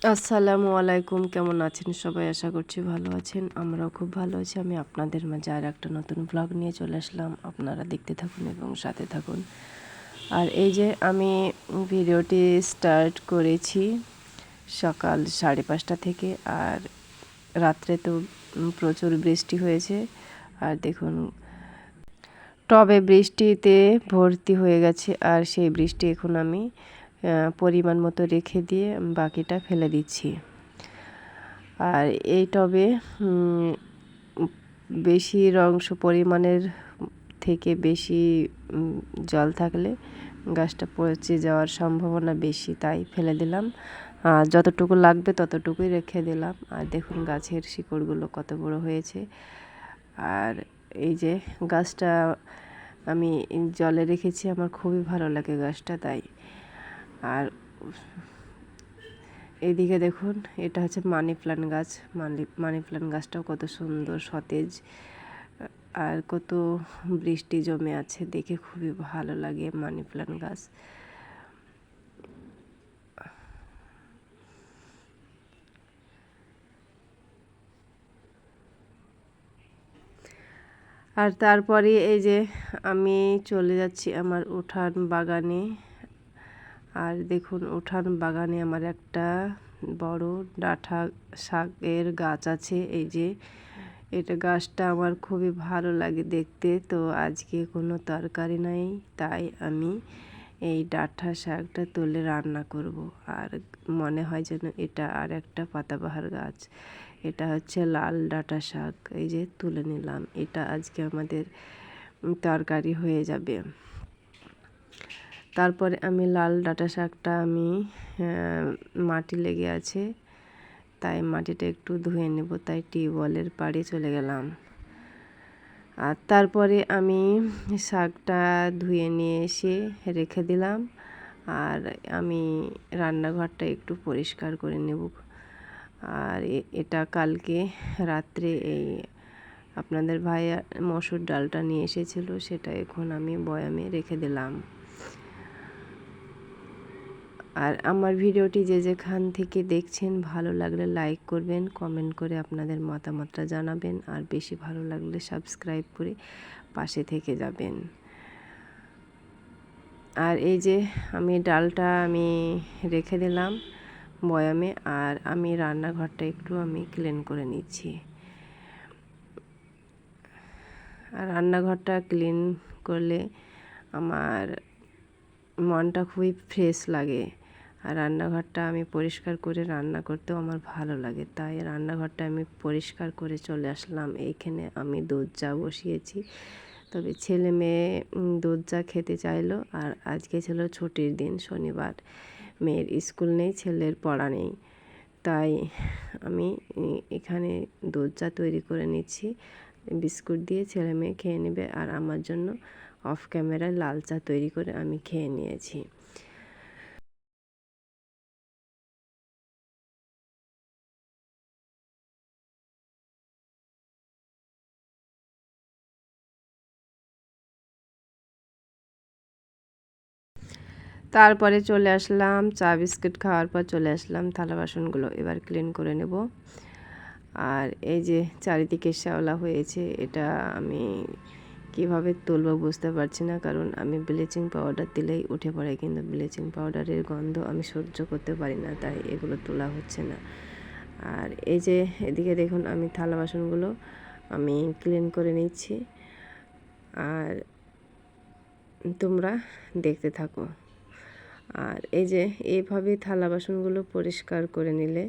আসসালামু আলাইকুম, কেমন আছেন সবাই? আশা করছি ভালো আছেন। আমরাও খুব ভালো আছি। আমি আপনাদের মাঝে আর একটা নতুন ব্লগ নিয়ে চলে আসলাম। আপনারা দেখতে থাকুন এবং সাথে থাকুন। আর এই যে আমি ভিডিওটি স্টার্ট করেছি সকাল 5:30 থেকে। আর রাত্রে তো প্রচুর বৃষ্টি হয়েছে। আর দেখুন টবে বৃষ্টিতে ভর্তি হয়ে গেছে। আর সেই বৃষ্টি এখন আমি পরিমাণ মতো রেখে দিয়ে বাকিটা ফেলে দিচ্ছি। আর এই টবে বেশি অংশ পরিমাণের থেকে বেশি জল থাকলে গাছটা পচে যাওয়ার সম্ভাবনা বেশি, তাই ফেলে দিলাম। যতটুকু লাগবে ততটুকুই রেখে দিলাম। আর দেখুন গাছের শিকড়গুলো কত বড় হয়েছে। আর এই যে গাছটা আমি জলে রেখেছি, আমার খুবই ভালো লাগে গাছটা, তাই। আর এইদিকে দেখুন, এটা হচ্ছে মানি প্ল্যান্ট গাছ। মানি প্ল্যান্ট গাছটাও কত সুন্দর সতেজ, আর কত বৃষ্টি জমে আছে, দেখে খুবই ভালো লাগে মানি প্ল্যান্ট গাছ। আর তারপরে এই যে আমি চলে যাচ্ছি আমার উঠান বাগানে। আর দেখুন উঠান বাগানে আমার একটা বড় ডাঁটা শাকের গাছ আছে। এই যে এটা গাছটা আমার খুবই ভালো লাগে দেখতে। তো আজকে কোনো তরকারি নাই, তাই আমি এই ডাঁটা শাকটা তুলে রান্না করব। আর মনে হয় যেন এটা আর একটা পাতাবাহার গাছ। এটা হচ্ছে লাল ডাঁটা শাক। এই যে তুলে নিলাম, এটা আজকে আমাদের তরকারি হয়ে যাবে। তারপরে আমি লাল ডাঁটা শাকটা মাটি লেগে আছে, তাই মাটিটা একটু ধুয়ে নেব, তাই টিউবওয়েলের পাড়ে চলে গেলাম। আর তারপরে আমি শাকটা ধুয়ে নিয়ে এসে রেখে দিলাম। আর আমি রান্নাঘরটা একটু পরিষ্কার করে নেব। আর এটা কালকে রাত্রে এই আপনাদের ভাইয়া মসুর ডালটা নিয়ে এসেছিলো, সেটা এখন আমি বয়ামে রেখে দিলাম। আর আমার ভিডিওটি যে যেখান থেকে দেখছেন, ভালো লাগলে লাইক করবেন, কমেন্ট করে আপনাদের মতামতটা জানাবেন। আর বেশি ভালো লাগলে সাবস্ক্রাইব করে পাশে থেকে যাবেন। আর এই যে আমি ডালটা রেখে দিলাম বয়ামে। আর আমি রান্নাঘরটা একটু ক্লিন করে নিচ্ছি। আর রান্নাঘরটা ক্লিন করলে আমার মনটা খুবই ফ্রেশ লাগে। আর রান্নাঘরটা আমি পরিষ্কার করে রান্না করতেও আমার ভালো লাগে, তাই রান্নাঘরটা আমি পরিষ্কার করে চলে আসলাম। এইখানে আমি দুধ চা বসিয়েছি, তবে ছেলে মেয়ে দুধ চা খেতে চাইলো। আর আজকে ছিল ছুটির দিন, শনিবার, মেয়ের স্কুল নেই, ছেলের পড়া নেই, তাই আমি এখানে দুধ চা তৈরি করে নিচ্ছি। বিস্কুট দিয়ে ছেলে মেয়ে খেয়ে নেবে। আর আমার জন্য অফ ক্যামেরায় লাল চা তৈরি করে আমি খেয়ে নিয়েছি। তারপরে চলে আসলাম, চা বিস্কুট খাওয়ার পর চলে আসলাম থালা বাসনগুলো এবার ক্লিন করে নেব। আর এই যে চারিদিকে শ্যাওলা হয়েছে, এটা আমি কিভাবে তুলবো বুঝতে পারছি না, কারণ আমি ব্লিচিং পাউডার দিলেই উঠে পড়ে, কিন্তু ব্লিচিং পাউডারের গন্ধ আমি সহ্য করতে পারি না, তাই এগুলো তোলা হচ্ছে না। আর এই যে এদিকে দেখুন, আমি থালা বাসনগুলো ক্লিন করে নিচ্ছি। আর তোমরা দেখতে থাকো। আর এই যে এইভাবে থালা বাসনগুলো পরিষ্কার করে নিলে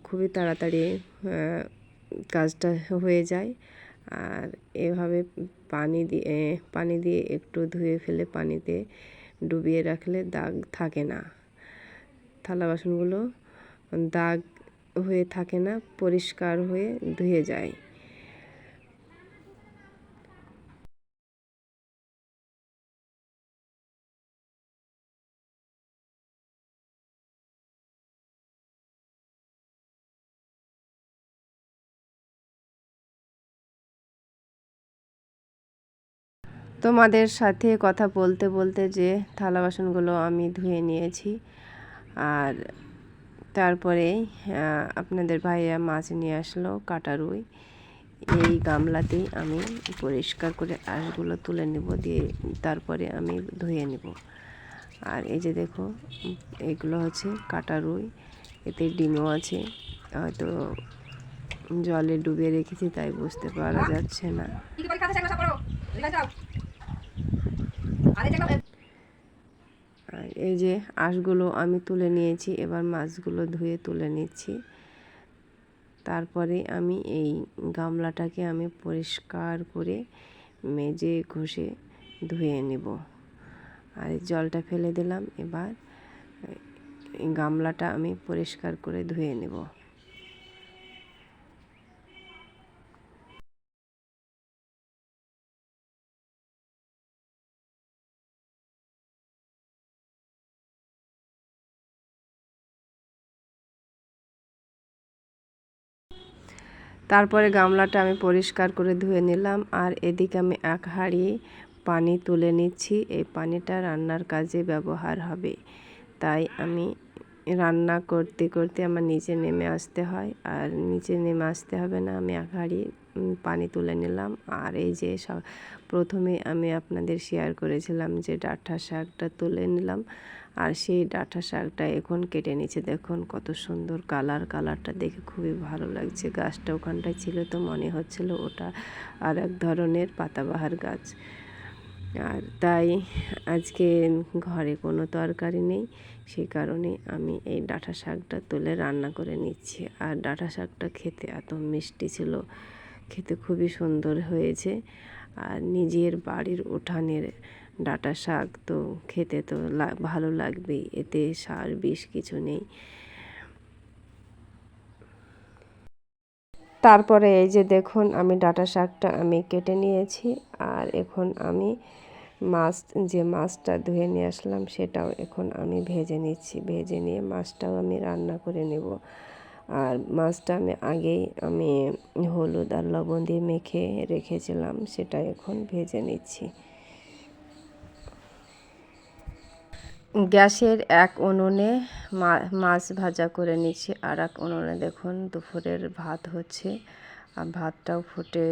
খুবই তাড়াতাড়ি কাজটা হয়ে যায়। আর এভাবে পানি দিয়ে একটু ধুয়ে ফেলে পানিতে ডুবিয়ে রাখলে দাগ থাকে না, থালা বাসনগুলো দাগ হয়ে থাকে না, পরিষ্কার হয়ে ধুয়ে যায়। তোমাদের সাথে কথা বলতে বলতে যে থালা বাসনগুলো আমি ধুয়ে নিয়েছি। আর তারপরে আপনাদের ভাইয়া মাছ নিয়ে আসলো কাটা রুই। এই গামলাতেই আমি পরিষ্কার করে আঁশগুলো তুলে নেব, দিয়ে তারপরে আমি ধুয়ে নেব। আর এই যে দেখো, এগুলো হচ্ছে কাটা রুই, এতে ডিমও আছে, হয়তো জলে ডুবিয়ে রেখেছি তাই বুঝতে পারা যাচ্ছে না। আর এই যে আঁশগুলো আমি তুলে নিয়েছি, এবার মাছগুলো ধুয়ে তুলে নিচ্ছি। তারপরে আমি এই গামলাটাকে আমি পরিষ্কার করে মেজে ঘষে ধুয়ে নেব। আর জলটা ফেলে দিলাম, এবার এই গামলাটা আমি পরিষ্কার করে ধুয়ে নেব। তারপরে গামলাটা আমি পরিষ্কার করে ধুয়ে নিলাম। আর এদিকে আমি এক হাঁড়ি পানি তুলে নিচ্ছি, এই পানিটা রান্নার কাজে ব্যবহার হবে। তাই আমি রান্না করতে করতে আমার নিচে নেমে আসতে হয়, আর নিচে নেমে আসতে হবে না, আমি এক হাঁড়ি পানি তুলে নিলাম। আর এই যে প্রথমে আমি আপনাদের শেয়ার করেছিলাম যে ডাঁটা শাকটা তুলে নিলাম, আর সেই ডাঁটা শাকটা এখন কেটে নিচ্ছে। দেখুন কত সুন্দর কালারটা দেখে খুবই ভালো লাগছে। গাছটা ওখানটায় ছিল তো মনে হচ্ছিল ওটা আর এক ধরনের পাতাবাহার গাছ। আর তাই আজকে ঘরে কোনো তরকারি নেই, সেই কারণে আমি এই ডাঁটা শাকটা তুলে রান্না করে নিচ্ছি। আর ডাঁটা শাকটা খেতে এত মিষ্টি ছিল, খেতে খুবই সুন্দর হয়েছে। আর নিজের বাড়ির উঠানের ডাঁটা শাক তো খেতে তো ভালো লাগবেই, এতে সার বিষ কিছু নেই। তারপরে এই যে দেখুন, আমি ডাঁটা শাকটা আমি কেটে নিয়েছি। আর এখন আমি মাছটা ধুয়ে নিয়ে আসলাম সেটাও এখন আমি ভেজে নিচ্ছি। ভেজে নিয়ে মাছটাও আমি রান্না করে নেব। আর মাছটা আমি হলুদ আর লবণ দিয়ে মেখে রেখেছিলাম, সেটা এখন ভেজে নিচ্ছি। গ্যাসের এক উনুনে মাছ ভাজা করে নিচ্ছি, আর এক উনুনে দেখুন দুপুরের ভাত হচ্ছে, আর ভাতটাও ফুটে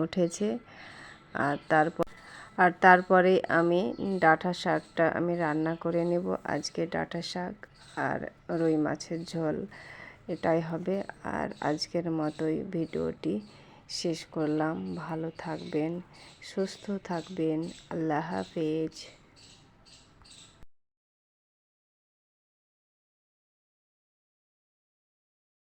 উঠেছে। আর তারপরে আমি ডাঁটা শাকটা আমি রান্না করে নেব। আজকে ডাঁটা শাক আর রুই মাছের ঝোল এটাই হবে। আর আজকের মতোই ভিডিওটি শেষ করলাম। ভালো থাকবেন, সুস্থ থাকবেন, আল্লাহ হাফেজ।